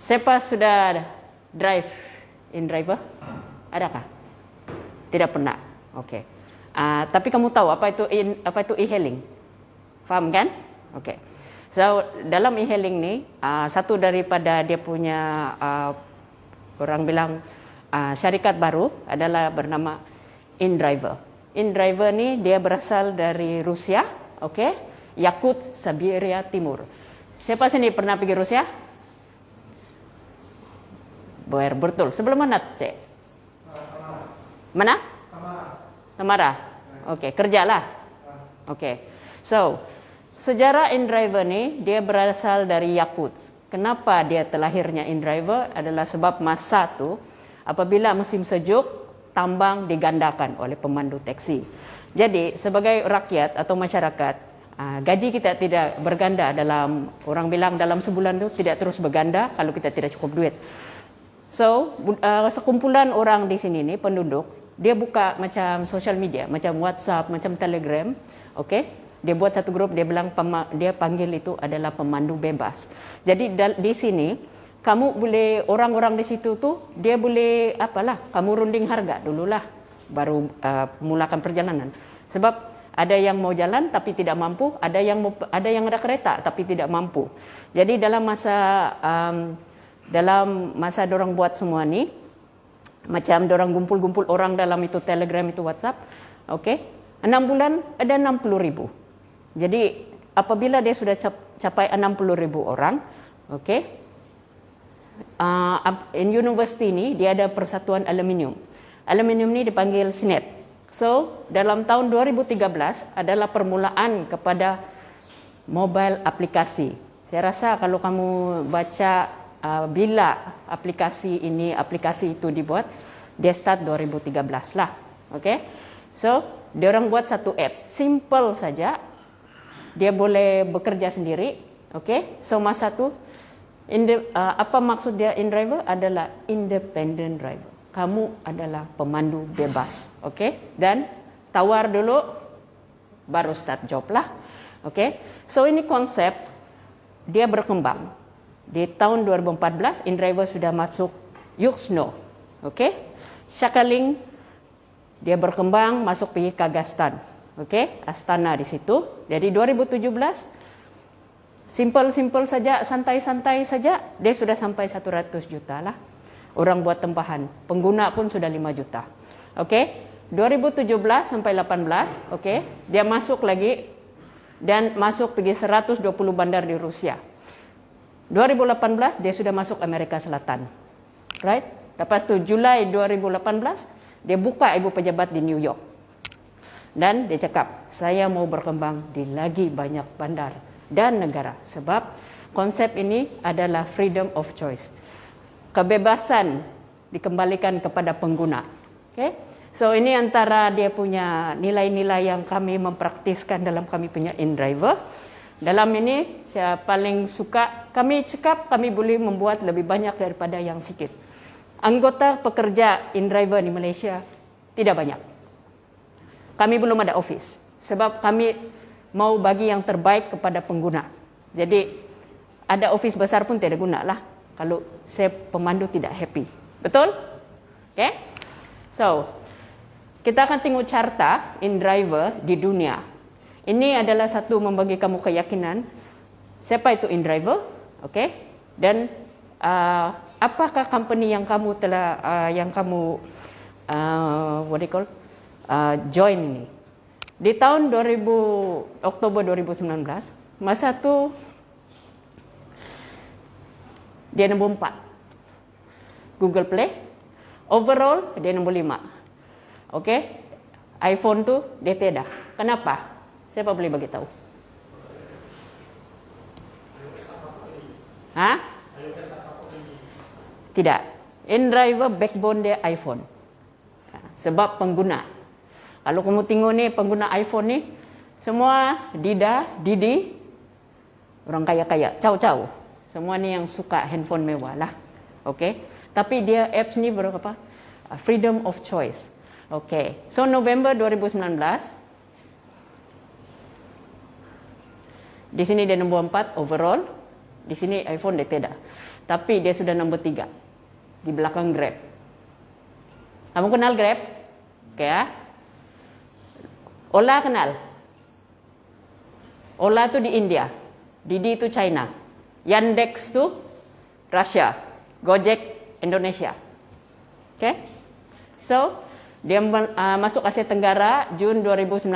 Siapa sudah drive in driver? Adakah? Tidak pernah. Oke. Tapi kamu tahu apa itu e-hailing? Faham kan? Oke. So dalam e-hailing ni satu daripada dia punya orang bilang syarikat baru adalah bernama InDriver. InDriver ni dia berasal dari Rusia, okey, Yakut, Siberia Timur. Siapa sini pernah pergi Rusia? Betul. Sebelum mana, Cik? Mana? Samara. Okey, kerjalah. Okey. So, sejarah InDriver ni dia berasal dari Yakut. Kenapa dia terlahirnya InDriver adalah sebab masa tu apabila musim sejuk tambang digandakan oleh pemandu teksi. Jadi sebagai rakyat atau masyarakat, gaji kita tidak berganda dalam, orang bilang dalam sebulan tu tidak terus berganda kalau kita tidak cukup duit. So sekumpulan orang di sini ni penduduk, dia buka macam social media, macam WhatsApp, macam Telegram, okey? Dia buat satu grup, dia bilang dia panggil itu adalah pemandu bebas. Jadi di sini kamu boleh, orang-orang di situ tu dia boleh apalah, kamu runding harga dululah baru mulakan perjalanan. Sebab ada yang mau jalan tapi tidak mampu, ada yang ada kereta tapi tidak mampu. Jadi dalam masa dorang buat semua ni, macam dorang gumpul-gumpul orang dalam itu Telegram, itu WhatsApp, okey, 6 bulan ada 60,000. Jadi apabila dia sudah capai 60,000 orang, okey, in university ni dia ada persatuan aluminium. Aluminium ni dipanggil SNET. So dalam tahun 2013 adalah permulaan kepada mobile aplikasi. Saya rasa kalau kamu baca bila aplikasi itu dibuat, dia start 2013 lah. Okay? So dia orang buat satu app, simple saja. Dia boleh bekerja sendiri. Okay? So masa tu apa maksud dia InDriver? Adalah independent driver. Kamu adalah pemandu bebas, okey? Dan tawar dulu, baru start job lah, okey? So ini konsep dia berkembang. Di tahun 2014, InDriver sudah masuk Yuksno, okey? Sakhalin dia berkembang masuk pergi Kazakhstan, okey? Astana di situ. Jadi 2017 simple saja, santai-santai saja, dia sudah sampai 100 juta lah. Orang buat tempahan. Pengguna pun sudah 5 juta. Okey. 2017 sampai 18, okey, dia masuk lagi dan masuk pergi 120 bandar di Rusia. 2018 dia sudah masuk Amerika Selatan. Right? Lepas tu Julai 2018 dia buka ibu pejabat di New York. Dan dia cakap, saya mau berkembang di lagi banyak bandar dan negara, sebab konsep ini adalah freedom of choice, kebebasan dikembalikan kepada pengguna. Okay? So ini antara dia punya nilai-nilai yang kami mempraktiskan dalam kami punya InDriver. Dalam ini saya paling suka, kami cakap kami boleh membuat lebih banyak daripada yang sikit. Anggota pekerja InDriver di Malaysia tidak banyak. Kami belum ada office, sebab kami mau bagi yang terbaik kepada pengguna. Jadi ada office besar pun tidak guna lah kalau saya pemandu tidak happy. Betul? Okay? So kita akan tengok carta InDriver di dunia. Ini adalah satu membagi kamu keyakinan siapa itu InDriver, okay? Dan apakah company yang kamu telah join ini. Di tahun Oktober 2019, masa tu dia nombor 4. Google Play. Overall dia nombor 5. Okey. iPhone tu dia tidak. Kenapa? Siapa boleh bagi tahu? Tidak. InDriver backbone dia iPhone. Sebab pengguna. Kalau kamu tengok ni pengguna iPhone ni semua Didi, orang kaya-kaya, caw-caw. Semua ni yang suka handphone mewah lah. Okey. Tapi dia apps ni berapa? Freedom of choice. Okey. So November 2019 di sini dia nombor 4 overall. Di sini iPhone dia tidak. Tapi dia sudah nombor 3 di belakang Grab. Kamu kenal Grab? Oke ya. Ola kenal? Ola tu di India, Didi tu China, Yandex tu Russia, Gojek Indonesia. Okay? So, dia masuk Asia Tenggara Jun 2019.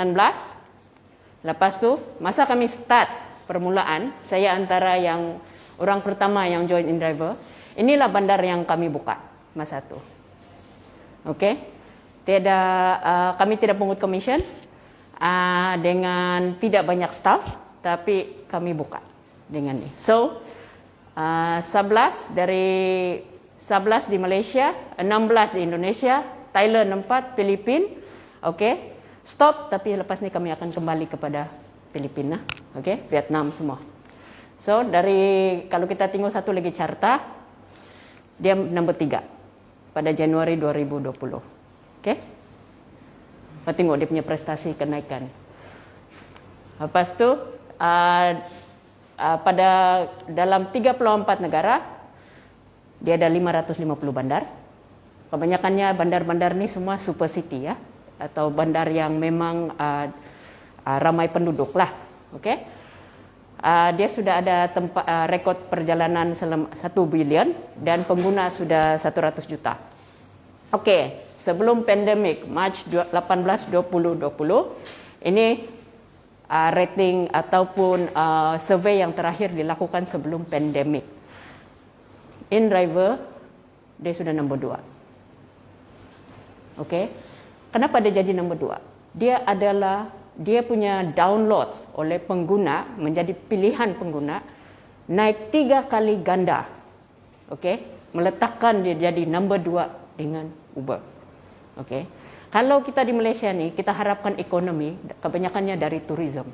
Lepas tu, masa kami start permulaan, saya antara yang orang pertama yang join InDriver. Inilah bandar yang kami buka masa tu. Okay? Kami tidak pungut commission dengan tidak banyak staff, tapi kami buka dengan ni. So, 11 di Malaysia, 16 di Indonesia, Thailand 4, Filipina. Okey. Stop, tapi lepas ni kami akan kembali kepada Filipina, okey, Vietnam semua. So, kalau kita tengok satu lagi carta, dia nombor 3 pada Januari 2020. Okey. Kita tengok dia punya prestasi kenaikan. Lepas tu pada dalam 34 negara dia ada 550 bandar. Kebanyakannya bandar-bandar ni semua super city ya, atau bandar yang memang ramai penduduk lah. Okey. Dia sudah ada rekod perjalanan selama 1 bilion dan pengguna sudah 100 juta. Okey, sebelum pandemik Mac 18 2020 ini rating ataupun survei yang terakhir dilakukan sebelum pandemik. InDriver dia sudah nombor 2. Okey. Kenapa dia jadi nombor 2? Dia punya downloads oleh pengguna menjadi pilihan pengguna naik 3 kali ganda. Okey, meletakkan dia jadi nombor 2 dengan Uber. Okey. Kalau kita di Malaysia ni, kita harapkan ekonomi kebanyakannya dari tourism.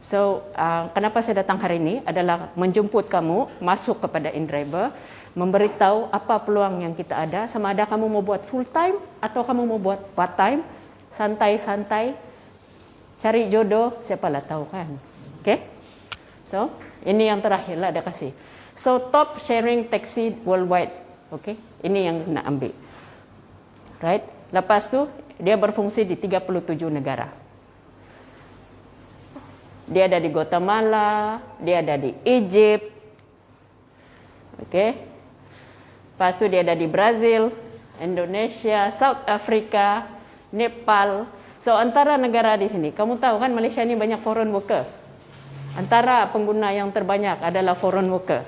So, kenapa saya datang hari ini adalah menjemput kamu masuk kepada InDriver, memberitahu apa peluang yang kita ada, sama ada kamu mau buat full time atau kamu mau buat part time, santai-santai, cari jodoh, siapalah tahu kan. Okay? So, ini yang terakhir lah ada kasih. So, top sharing taxi worldwide. Okay? Ini yang nak ambil. Right? Lepas tu, dia berfungsi di 37 negara. Dia ada di Guatemala, dia ada di Egypt. Okay? Lepas tu dia ada di Brazil, Indonesia, South Africa, Nepal. So antara negara di sini, kamu tahu kan Malaysia ni banyak foreign worker. Antara pengguna yang terbanyak adalah foreign worker.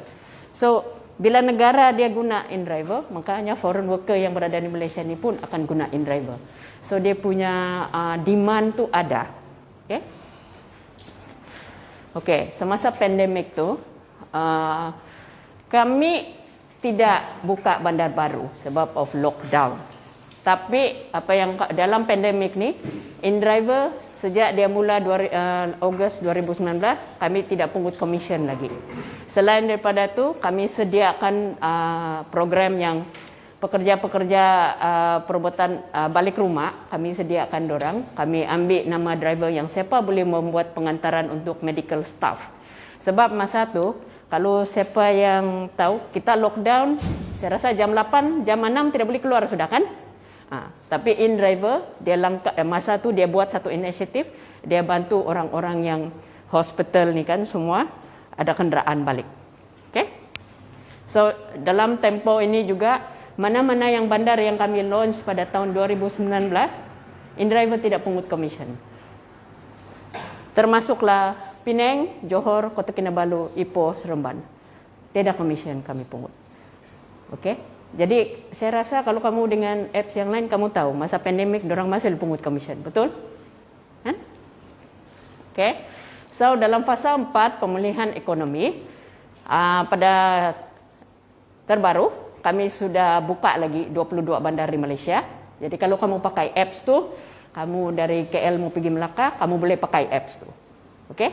So bila negara dia guna InDriver, makanya foreign worker yang berada di Malaysia ni pun akan guna InDriver. So dia punya demand tu ada. Okay? Okay, semasa pandemik tu kami tidak buka bandar baru sebab of lockdown. Tapi apa yang dalam pandemik ni, InDriver sejak dia mula Ogos 2019 kami tidak pungut commission lagi. Selain daripada tu, kami sediakan program yang pekerja-pekerja perubatan balik rumah, kami sediakan dorang. Kami ambil nama driver yang siapa boleh membuat pengantaran untuk medical staff. Sebab masa tu, kalau siapa yang tahu, kita lockdown, saya rasa jam 8, jam 6 tidak boleh keluar sudah kan? Tapi InDriver, masa tu dia buat satu inisiatif, dia bantu orang-orang yang hospital ni kan semua ada kenderaan balik. Okay? So, dalam tempo ini juga, mana-mana yang bandar yang kami launch pada tahun 2019, InDriver tidak pungut commission. Termasuklah Penang, Johor, Kota Kinabalu, Ipoh, Seremban. Tidak commission kami pungut. Okey? Jadi saya rasa kalau kamu dengan apps yang lain, kamu tahu masa pandemik dorang masih pungut commission, betul? Kan? Okey. So dalam fasa 4 pemulihan ekonomi, pada terbaru kami sudah buka lagi 22 bandar di Malaysia. Jadi kalau kamu pakai apps tu, kamu dari KL mau pergi Melaka, kamu boleh pakai apps tu. Okey?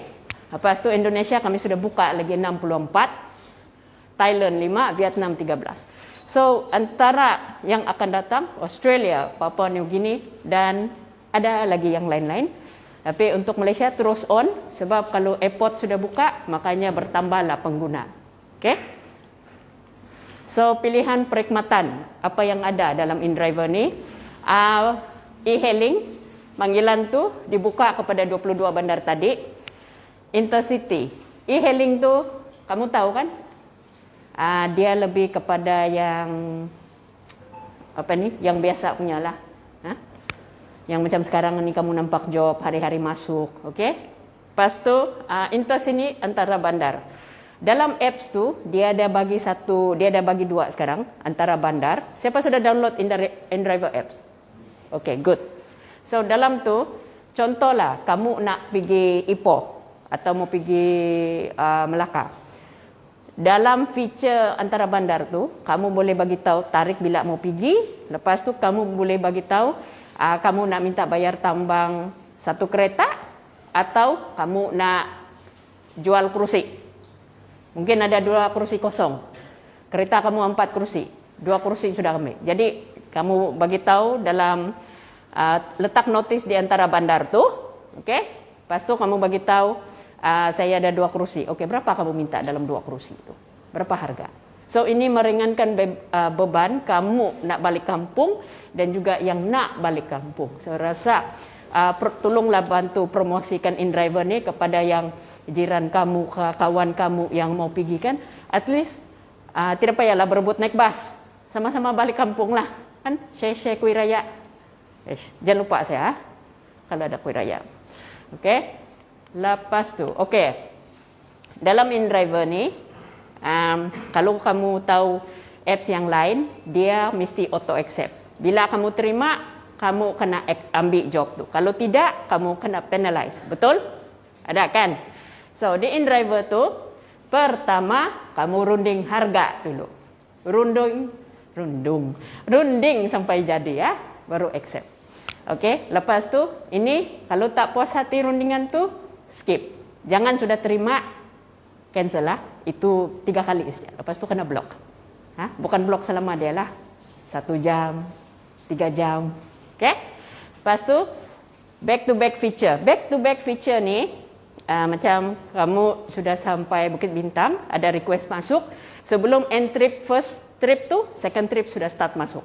Lepas tu Indonesia kami sudah buka lagi 64, Thailand 5, Vietnam 13. So antara yang akan datang Australia, Papua New Guinea dan ada lagi yang lain-lain. Tapi untuk Malaysia terus on sebab kalau airport sudah buka makanya bertambahlah pengguna. Okey? So pilihan perkhidmatan apa yang ada dalam InDriver ni, e-hailing, panggilan tu dibuka kepada 22 bandar tadi. Intercity, e-hailing tu kamu tahu kan, dia lebih kepada yang apa ni, yang biasa punya lah, yang macam sekarang ni kamu nampak job hari-hari masuk, okey. Lepas tu Intercity antara bandar. Dalam apps tu dia ada bagi dua sekarang antara bandar. Siapa sudah download InDriver apps? Okay, good. So dalam tu contohlah kamu nak pergi Ipoh atau mau pergi Melaka. Dalam feature antara bandar tu kamu boleh bagi tahu tarikh bila mau pergi. Lepas tu kamu boleh bagi tahu kamu nak minta bayar tambang satu kereta atau kamu nak jual kursi. Mungkin ada 2 kursi kosong. Kereta kamu 4 kursi. 2 kursi sudah ambil. Jadi kamu bagi tahu dalam letak notis di antara bandar tu, okey? Lepas tu kamu bagi tahu saya ada 2 kursi. Okey, berapa kamu minta dalam 2 kursi itu? Berapa harga? So ini meringankan beban kamu nak balik kampung dan juga yang nak balik kampung. Saya rasa tolonglah bantu promosikan InDriver ni kepada yang jiran kamu, kawan kamu yang mau pergi kan. At least tidak payahlah berebut naik bas. Sama-sama balik kampung lah. Kan share-share kuih raya. Jangan lupa saya kalau ada kuih raya. Okey. Lepas tu, okey. Dalam InDriver ni, kalau kamu tahu apps yang lain, dia mesti auto accept. Bila kamu terima, kamu kena ambil job tu. Kalau tidak, kamu kena penalize. Betul? Ada kan? So di InDriver tu, pertama kamu runding harga dulu. Runding sampai jadi ya, baru accept. Okey, lepas tu ini kalau tak puas hati rundingan tu, skip. Jangan sudah terima, cancel lah. Itu 3 kali saja. Lepas tu kena block. Bukan block selama dia lah. 1 jam, 3 jam. Okey. Lepas tu back to back feature. Back to back feature ni macam kamu sudah sampai Bukit Bintang, ada request masuk. Sebelum end trip, first trip tu, second trip sudah start masuk.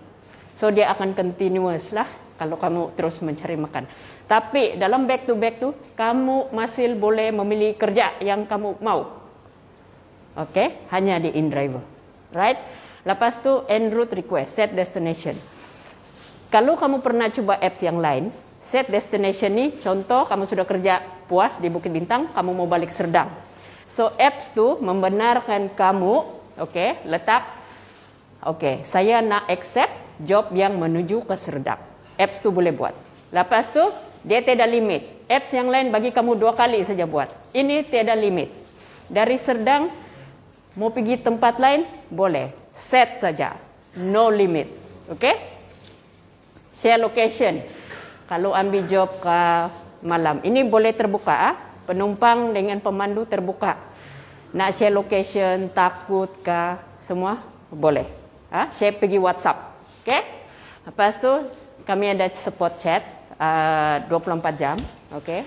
So dia akan continuous lah kalau kamu terus mencari makan. Tapi dalam back to back tu, kamu masih boleh memilih kerja yang kamu mau. Okay, hanya di InDriver. Right? Lepas tu end route request, set destination. Kalau kamu pernah cuba apps yang lain, set destination ni, contoh kamu sudah kerja puas di Bukit Bintang, kamu mau balik Serdang. So apps tu membenarkan kamu, okey, letak, okey, saya nak accept job yang menuju ke Serdang. Apps tu boleh buat. Lepas tu dia tiada limit. Apps yang lain bagi kamu 2 kali saja buat. Ini tiada limit. Dari Serdang mau pergi tempat lain boleh. Set saja. No limit. Okey? Share location. Kalau ambil job ke malam, ini boleh terbuka. Penumpang dengan pemandu terbuka. Nak share location, takut ke, semua boleh. Share pergi WhatsApp. Okay? Lepas tu, kami ada support chat 24 jam. Okay?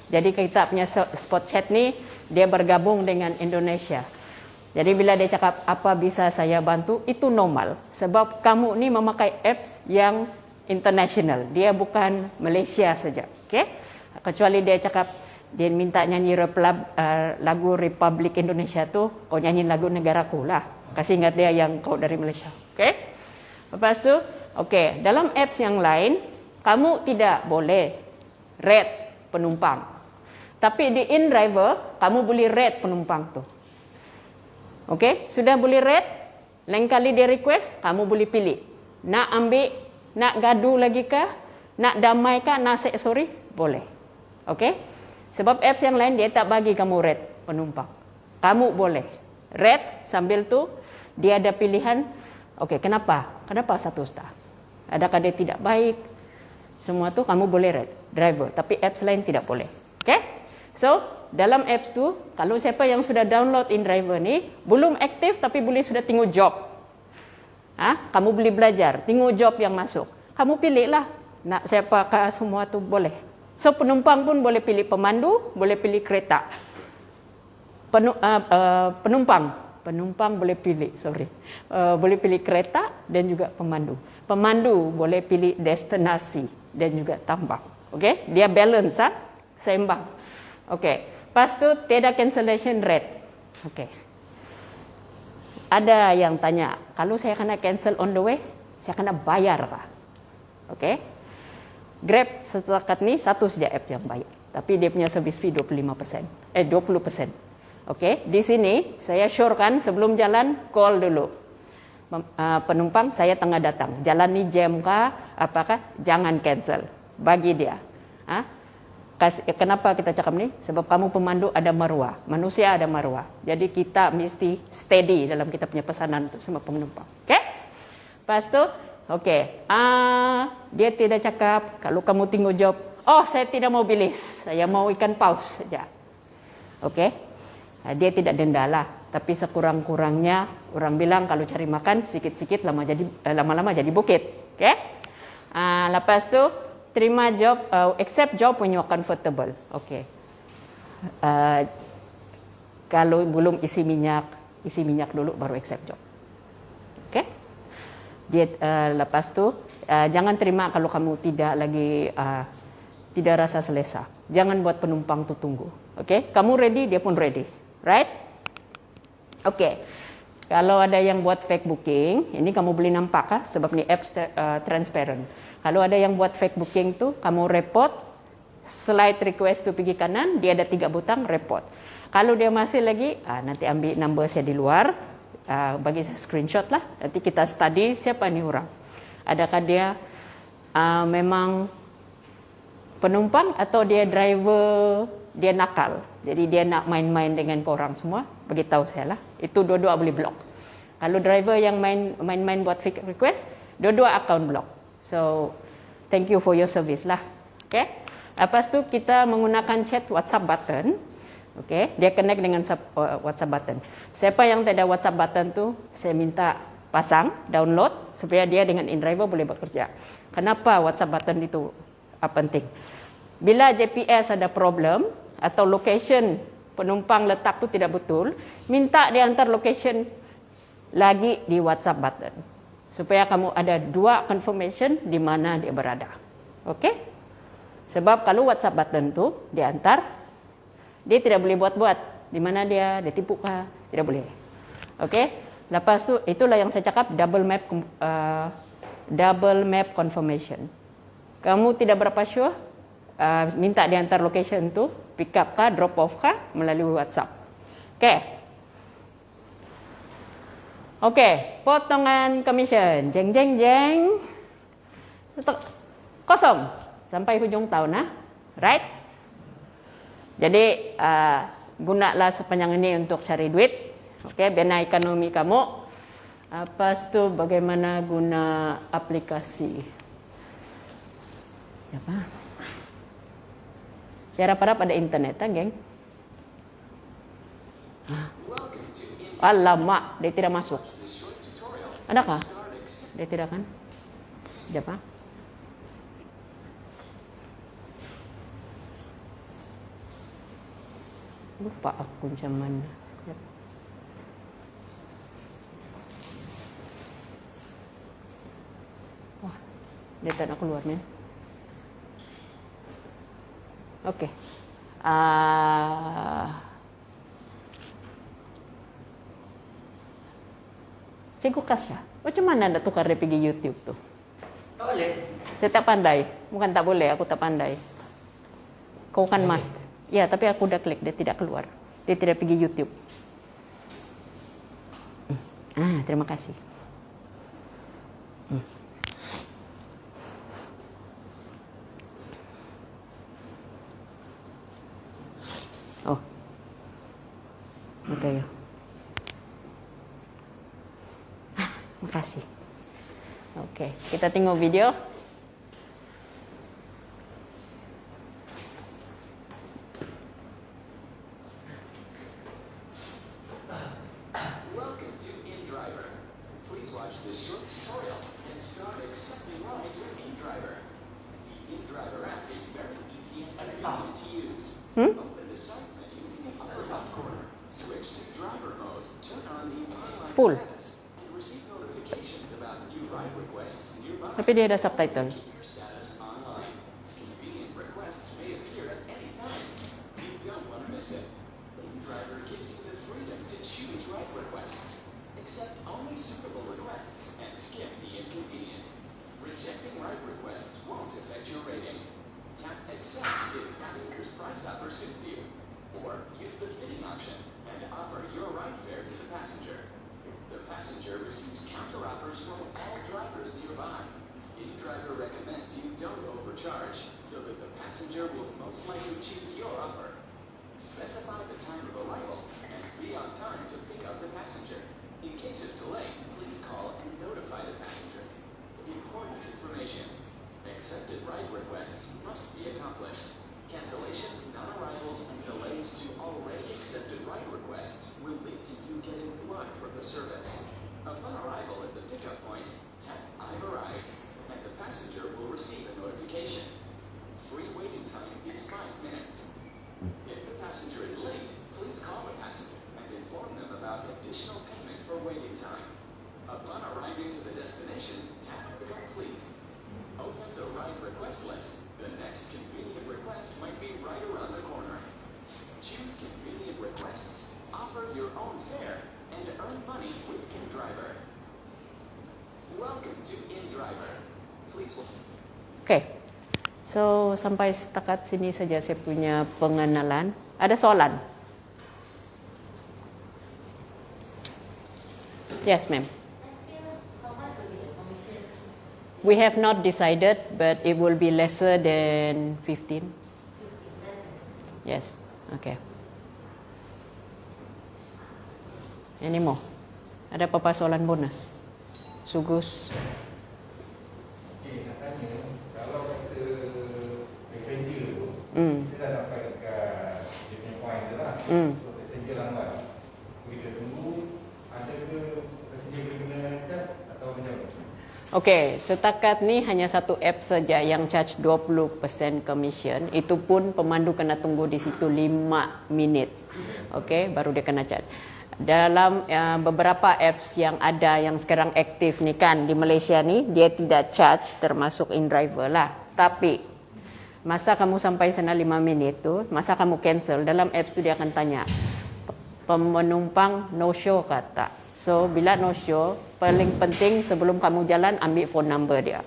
Jadi kita punya support chat ni, dia bergabung dengan Indonesia. Jadi bila dia cakap, apa bisa saya bantu, itu normal. Sebab kamu ni memakai apps yang international. Dia bukan Malaysia saja. Okay? Kecuali dia cakap, dia minta nyanyi lagu Republik Indonesia tu, kau nyanyi lagu negaraku lah. Kasih ingat dia yang kau dari Malaysia. Okay? Lepas tu, okay, dalam apps yang lain, kamu tidak boleh rate penumpang. Tapi di InDriver, kamu boleh rate penumpang tu. Okay? Sudah boleh rate, lain kali dia request, kamu boleh pilih. Nak ambil, nak gaduh lagi kah? Nak damai kah? Nak say sorry? Boleh. Okay? Sebab apps yang lain dia tak bagi kamu rate penumpang. Kamu boleh rate, sambil tu dia ada pilihan. Okay, kenapa? Kenapa 1 star? Adakah dia tidak baik? Semua tu kamu boleh rate driver, tapi apps lain tidak boleh. Okay? So, dalam apps tu, kalau siapa yang sudah download InDriver ni, belum aktif tapi boleh sudah tengok job. Kamu boleh belajar, tengok job yang masuk. Kamu pilihlah, nak siapakah, semua tu boleh. So, penumpang pun boleh pilih pemandu, boleh pilih kereta. Penumpang Penumpang boleh pilih, boleh pilih kereta dan juga pemandu. Pemandu boleh pilih destinasi dan juga tambang. Okey, dia balance, seimbang. Okey, lepas tu tiada cancellation rate. Okey. Ada yang tanya, kalau saya kena cancel on the way, saya kena bayar kah? Okey. Grab setakat ni satu saja app yang bayar, tapi dia punya service fee 20%. Okey, di sini saya syorkan sebelum jalan call dulu. Penumpang saya tengah datang. Jalan ni jam kah? Apakah? Jangan cancel. Bagi dia. Kenapa kita cakap ni? Sebab kamu pemandu ada maruah. Manusia ada maruah. Jadi kita mesti steady dalam kita punya pesanan untuk semua penumpang. Okey? Lepas tu, okey. Dia tidak cakap kalau kamu tengok job, oh saya tidak mau bilis. Saya mau ikan paus saja. Okey? Dia tidak denda lah, tapi sekurang-kurangnya orang bilang kalau cari makan sikit-sikit lama-lama jadi bukit. Okay? Lepas tu terima job, accept job when you are comfortable. Okay. Kalau belum isi minyak dulu baru accept job. Okay? Lepas tu jangan terima kalau kamu tidak rasa selesa. Jangan buat penumpang tu tunggu. Okay? Kamu ready, dia pun ready. Right? Okay. Kalau ada yang buat fake booking, ini kamu boleh nampak sebab ni apps transparent. Kalau ada yang buat fake booking tu, kamu report, slide request tu pergi kanan, dia ada 3 butang report. Kalau dia masih lagi, nanti ambil number saya di luar, bagi saya screenshot lah. Nanti kita study siapa ni orang. Adakah dia memang penumpang atau dia driver, dia nakal. Jadi dia nak main-main dengan korang semua, beritahu saya lah. Itu dua-dua boleh block. Kalau driver yang main-main buat fake request, dua-dua account block. So, thank you for your service lah. Okay? Lepas tu kita menggunakan chat WhatsApp button. Okay? Dia connect dengan WhatsApp button. Siapa yang tak ada WhatsApp button tu, saya minta pasang, download, supaya dia dengan InDriver boleh bekerja. Kenapa WhatsApp button itu penting? Bila GPS ada problem, atau location penumpang letak tu tidak betul, minta dia hantar location lagi di WhatsApp button. Supaya kamu ada 2 confirmation di mana dia berada. Okey? Sebab kalau WhatsApp button tu dia hantar, dia tidak boleh buat-buat. Di mana dia tipu kah? Tidak boleh. Okey? Lepas tu, itulah yang saya cakap double map confirmation. Kamu tidak berapa sure? Minta dia hantar location tu, pick up kah, drop off kah melalui WhatsApp. Okey. Okey, potongan commission. Jeng jeng jeng. Kosong sampai hujung tahun right? Jadi gunalah sepanjang ini untuk cari duit. Okey, bina ekonomi kamu. Lepas tu bagaimana guna aplikasi. Siapa? Saya harap ada internet, geng. Alamak, dia tidak masuk. Adakah? Dia tidak kan? Siapa? Lupa aku macam mana. Wah, dia tak nak keluar ni. Okey. Cikgu Kasya, macam mana nak tukar dia pergi YouTube tu? Tak boleh. Saya tak pandai. Bukan tak boleh, aku tak pandai. Kau kan must. Ya, tapi aku dah klik, dia tidak keluar. Dia tidak pergi YouTube. Terima kasih. Oh, betul ya. Makasih. Okey, kita tengok video. Welcome to InDriver. Please watch this short tutorial and start accepting rides with InDriver. The InDriver app is very easy and convenient to use. Open the site menu in the upper left corner. Switch to driver mode, turn on the online Full. status, and receive notifications about new ride requests nearby. Tapi dia ada subtitle. Keep your status online. Convenient requests may appear at any time. You don't want to miss it. InDriver gives you the freedom to choose ride requests. Accept only suitable requests and skip the inconvenience. Rejecting ride requests won't affect your rating. Tap accept if passenger's price offer suits you. Or use the bidding option and offer your ride fare to the passenger. The passenger receives counter offers from all drivers nearby. InDriver recommends you don't overcharge so that the passenger will most likely choose your offer. Specify the time of arrival and be on time to pick up the passenger. In case of delay, please call and notify the passenger. Important information. Accepted ride requests must be accomplished. Cancellations, non-arrivals, and delays to already accepted ride requests will lead to you getting blocked from the service. Upon arrival at the pickup point, tap I've arrived, and the passenger will receive a notification. Free waiting time is 5 minutes. If the passenger is late, please call the passenger and inform them about additional payment for waiting time. Upon arriving to the destination, tap Complete. Open the ride request list. The next convenient request might be right around the corner. Choose convenient requests, offer your own fare, and earn money with InDriver. Welcome to InDriver. Please. Oke. So, sampai setakat sini saja saya punya pengenalan. Ada soalan? Yes, ma'am. We have not decided, but it will be lesser than 15. Yes. Okay. Any more? Ada apa-apa soalan bonus? Sugus. Katanya kalau kita passenger tu, kita dah sampai dekat dia punya point tu lah. So passenger lambat, kita tunggu, ada ke passenger boleh guna gas atau macam mana? Okey, setakat ni hanya satu app saja yang charge 20% commission. Itu pun pemandu kena tunggu di situ 5 minit. Okey, baru dia kena charge. Dalam beberapa apps yang ada yang sekarang aktif ni kan di Malaysia ni, dia tidak charge termasuk InDriver lah. Tapi masa kamu sampai sana 5 minit tu, masa kamu cancel, dalam apps tu dia akan tanya, penumpang no show ke tak? So bila no show, paling penting sebelum kamu jalan ambil phone number dia,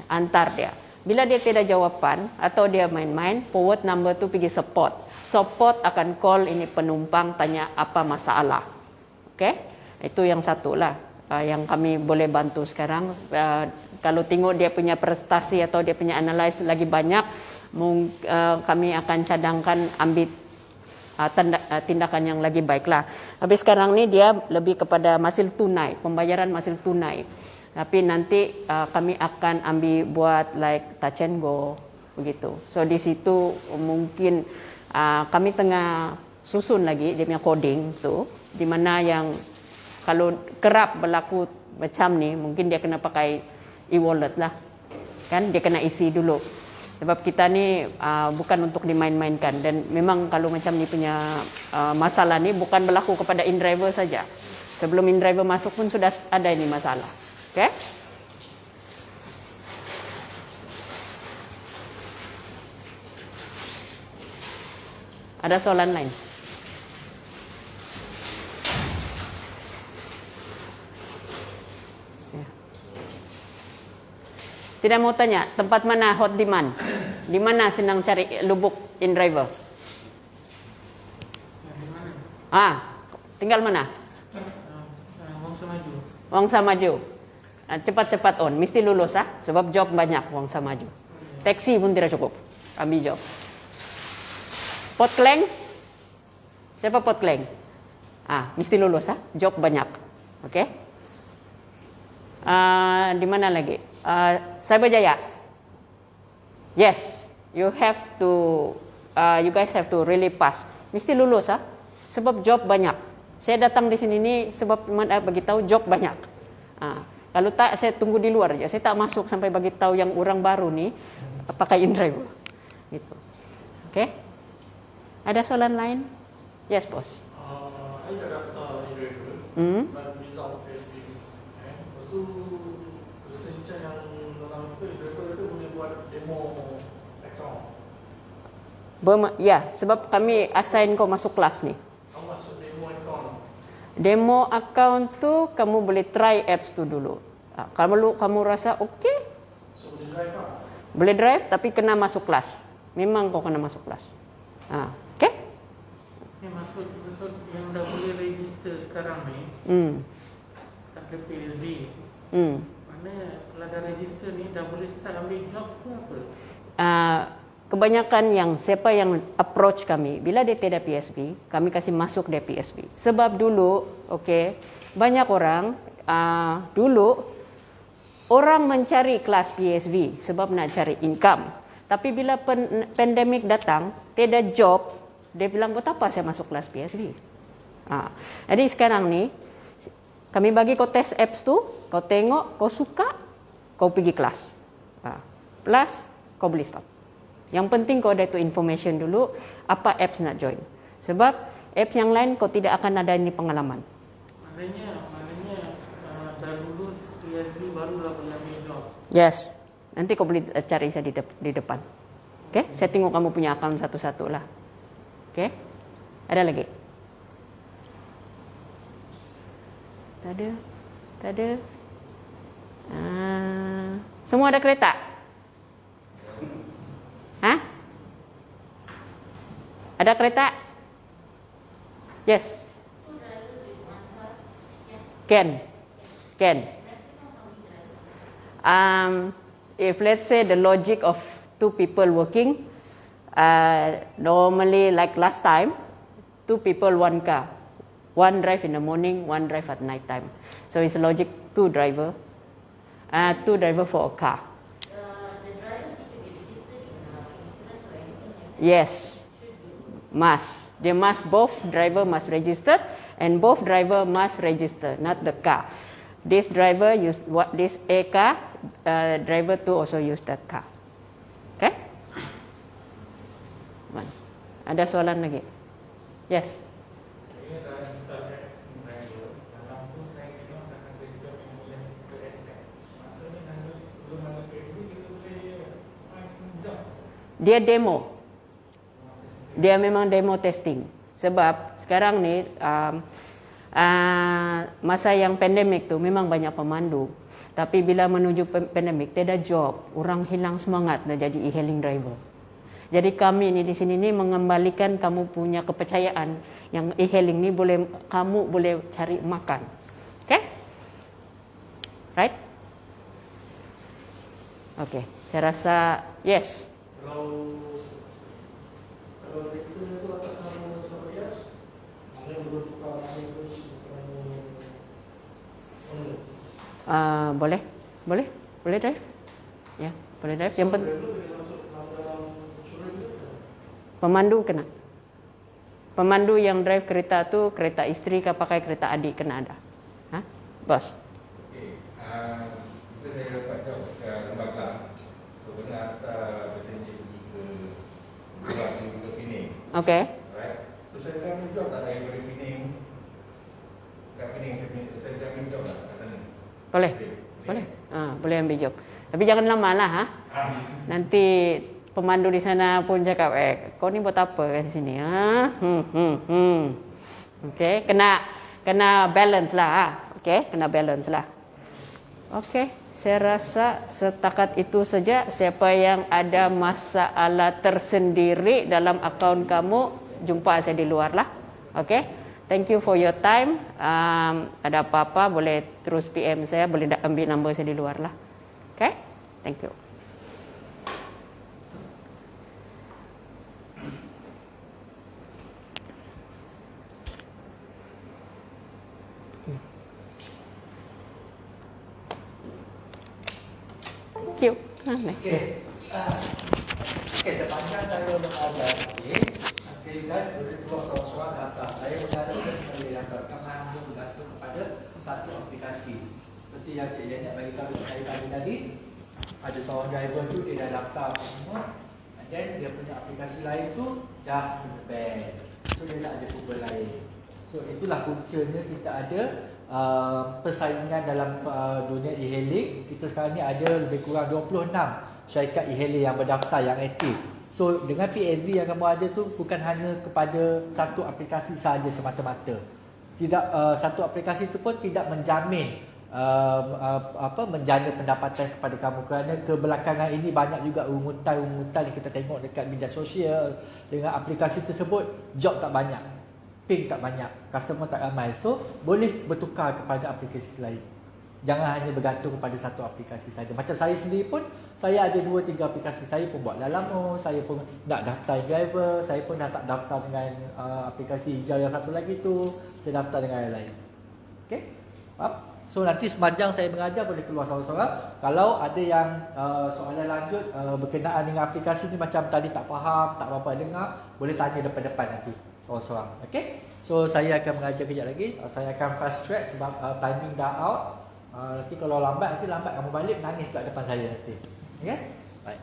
antar dia. Bila dia tidak jawapan atau dia main-main, forward number tu pergi support. Support akan call ini penumpang tanya apa masalah. Okay? Itu yang satu lah yang kami boleh bantu sekarang. Kalau tengok dia punya prestasi atau dia punya analyze lagi banyak, kami akan cadangkan ambil tindakan yang lagi baik lah. Habis sekarang ni dia lebih kepada masil tunai, pembayaran masil tunai. Tapi nanti kami akan ambil buat like touch and go begitu. So di situ mungkin kami tengah susun lagi dia punya coding tu, di mana yang kalau kerap berlaku macam ni, mungkin dia kena pakai e-wallet lah. Kan dia kena isi dulu. Sebab kita ni bukan untuk dimain-mainkan, dan memang kalau macam ni punya masalah ni bukan berlaku kepada InDriver saja. Sebelum InDriver masuk pun sudah ada ini masalah. Okay? Ada soalan lain? Tidak mau tanya, tempat mana hot demand? Di mana senang cari lubuk InDriver? Tinggal mana? Wangsa Maju. Wangsa Maju. Cepat-cepat on, mesti lulus sebab job banyak Wangsa Maju. Taksi pun tidak cukup, ambil job. Pot Kleng? Siapa Pot Kleng? Mesti lulus job banyak. Oke? Di mana lagi? Cyberjaya. Yes, you guys have to really pass. Mesti lulus sebab job banyak. Saya datang di sini ni sebab bagi tahu job banyak. Kalau tak saya tunggu di luar aja. Saya tak masuk sampai bagi tahu yang orang baru ni pakai InDriver. Gitu. Oke? Ada soalan lain? Yes, bos. Result PSB. Lepas tu persencang yang orang itu boleh buat demo account. Ya, sebab kami assign kau masuk kelas ni. Kau masuk demo account. Demo account tu kamu boleh try apps tu dulu. Kalau kamu rasa okey, So boleh drive lah. boleh drive tapi kena masuk kelas. Memang kau kena masuk kelas. Okey? Maksud yang dah boleh register sekarang ni, tak ada PSB. Mana kalau dah register ni dah boleh start ambil job ke apa? Kebanyakan yang siapa yang approach kami bila dia tidak PSB, kami kasih masuk dia PSB. Sebab dulu, banyak orang dulu orang mencari kelas PSB sebab nak cari income. Tapi bila pandemik datang, tidak job, dia bilang buat apa saya masuk kelas PSB. Jadi sekarang ni kami bagi kau test apps tu, kau tengok, kau suka, kau pergi kelas. Plus kau boleh start. Yang penting kau ada tu information dulu apa apps nak join. Sebab apps yang lain kau tidak akan ada ini pengalaman. Maknanya dah lulus PSB barulah boleh ambil job. Yes. Nanti kau boleh cari saya di depan. Okey, saya tengok kamu punya akaun satu-satu lah. Okey. Ada lagi? Tak ada. Semua ada kereta? Ada kereta? Yes. Can. If let's say the logic of two people working, normally like last time, two people, one car. One drive in the morning, one drive at night time. So it's logic two driver for a car. The drivers need to be registered in insurance or anything. Yes, must. They must, both driver must register and both driver must register, not the car. This driver use this A car, driver two also use that car. Okay? Ada soalan lagi? Yes. Dia demo. Dia memang demo testing. Sebab sekarang ni masa yang pandemik tu memang banyak pemandu. Tapi bila menuju pandemik tidak job, orang hilang semangat nak jadi e-hailing driver. Jadi kami ni di sini ni mengembalikan kamu punya kepercayaan yang e-hailing ni kamu boleh cari makan. Okay? Right? Okay, saya rasa yes. Kalau itu atas nama Sabayas, mana belum tukar nama terus boleh drive. Ya, boleh drive. Yang penting pemandu kena. Pemandu yang drive kereta tu kereta isteri ke pakai kereta adik kena ada. Bos. Okey. Kita saya dapat jawab ke lembaga. Sebenarnya berjanji pergi ke luar ke Pening. Okey. Right. So saya dah ambil job tak dari Pening. Kat Pening saya dah ambil job tak kat sana. Boleh. Boleh ambil job. Tapi jangan lama lah. Nanti pemandu di sana pun cakap, kau ni buat apa kat sini? Okey, kena balance lah. Okey, kena balance lah. Okey, saya rasa setakat itu saja. Siapa yang ada masalah tersendiri dalam akaun kamu, jumpa saya di luar lah. Okey, thank you for your time. Ada apa-apa boleh terus PM saya, boleh ambil nombor saya di luar lah. Okey, thank you. Thank you. Okay, sepanjang saya mengajar okay guys, boleh keluar soal-soal data. Saya berkata kita sekali data karena hanya bergantung kepada satu aplikasi. Seperti yang Cik Janet bagi tahu saya tadi, ada seorang driver tu dia dah daftar semua, and then dia punya aplikasi lain tu dah ban, so dia tak ada super lain. So itulah puncanya kita ada persaingan dalam dunia e-hailing. Kita sekarang ni ada lebih kurang 26 syarikat e-hailing yang berdaftar, yang aktif. So dengan PSB yang kamu ada tu bukan hanya kepada satu aplikasi sahaja semata-mata. Tidak satu aplikasi itu pun tidak menjamin menjana pendapatan kepada kamu, kerana kebelakangan ini banyak juga ungutan-ungutan yang kita tengok dekat media sosial. Dengan aplikasi tersebut job tak banyak, ping tak banyak, customer tak ramai. So boleh bertukar kepada aplikasi lain. Jangan hanya bergantung kepada satu aplikasi saja. Macam saya sendiri pun, saya ada 2-3 aplikasi. Saya pun buat dah lama, saya pun nak daftar driver, saya pun dah tak daftar dengan aplikasi hijau yang satu lagi tu, saya daftar dengan yang lain. Okay? Faham? So nanti semajang saya mengajar boleh keluar seorang-seorang. Kalau ada yang soalan lanjut berkenaan dengan aplikasi ni, macam tadi tak faham, tak apa-apa dengar, boleh tanya depan-depan nanti seorang-seorang. Okay? So saya akan mengajar kejap lagi. Saya akan fast track sebab timing dah out. Nanti kalau lambat kamu balik menangis kat depan saya nanti. Okay? Baik.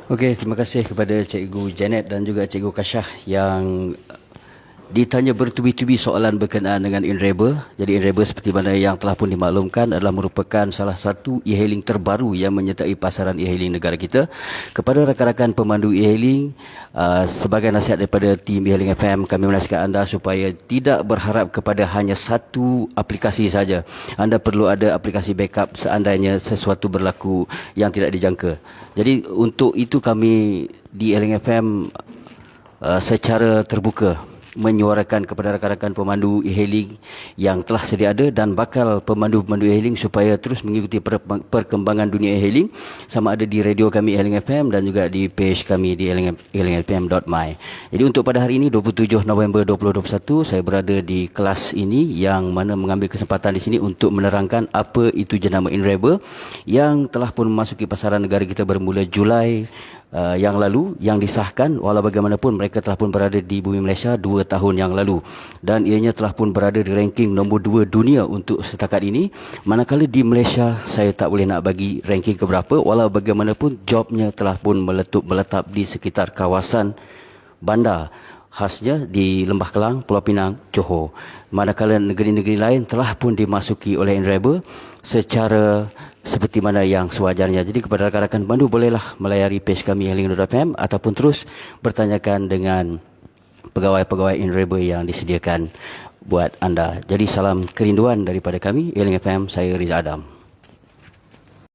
Okey, terima kasih kepada Cikgu Janet dan juga Cikgu Kasyah yang ditanya bertubi-tubi soalan berkenaan dengan InRiver. Jadi InRiver seperti mana yang telah pun dimaklumkan adalah merupakan salah satu e-hailing terbaru yang menyertai pasaran e-hailing negara kita. Kepada rakan-rakan pemandu e-hailing, sebagai nasihat daripada tim e-hailing FM, kami menasihatkan anda supaya tidak berharap kepada hanya satu aplikasi saja. Anda perlu ada aplikasi backup seandainya sesuatu berlaku yang tidak dijangka. Jadi untuk itu kami di e-hailing FM secara terbuka menyuarakan kepada rakan-rakan pemandu e-hailing yang telah sedia ada dan bakal pemandu-pemandu e-hailing supaya terus mengikuti perkembangan dunia e-hailing, sama ada di radio kami e-hailing FM dan juga di page kami di e-hailingfm.my. Jadi untuk pada hari ini 27 November 2021, saya berada di kelas ini yang mana mengambil kesempatan di sini untuk menerangkan apa itu jenama InRiver yang telah pun memasuki pasaran negara kita bermula Julai yang lalu, yang disahkan. Walau bagaimanapun mereka telah pun berada di bumi Malaysia 2 tahun yang lalu dan ianya telah pun berada di ranking nombor 2 dunia untuk setakat ini. Manakala di Malaysia saya tak boleh nak bagi ranking keberapa, walau bagaimanapun jobnya telah pun meletap di sekitar kawasan bandar, khasnya di Lembah Kelang, Pulau Pinang, Johor. Manakala negeri-negeri lain telah pun dimasuki oleh InRiver secara seperti mana yang sewajarnya. Jadi kepada rakan-rakan pemandu, bolehlah melayari page kami e-hailing.fm ataupun terus bertanyakan dengan pegawai-pegawai InRiver yang disediakan buat anda. Jadi salam kerinduan daripada kami e-hailing FM, saya Riza Adam.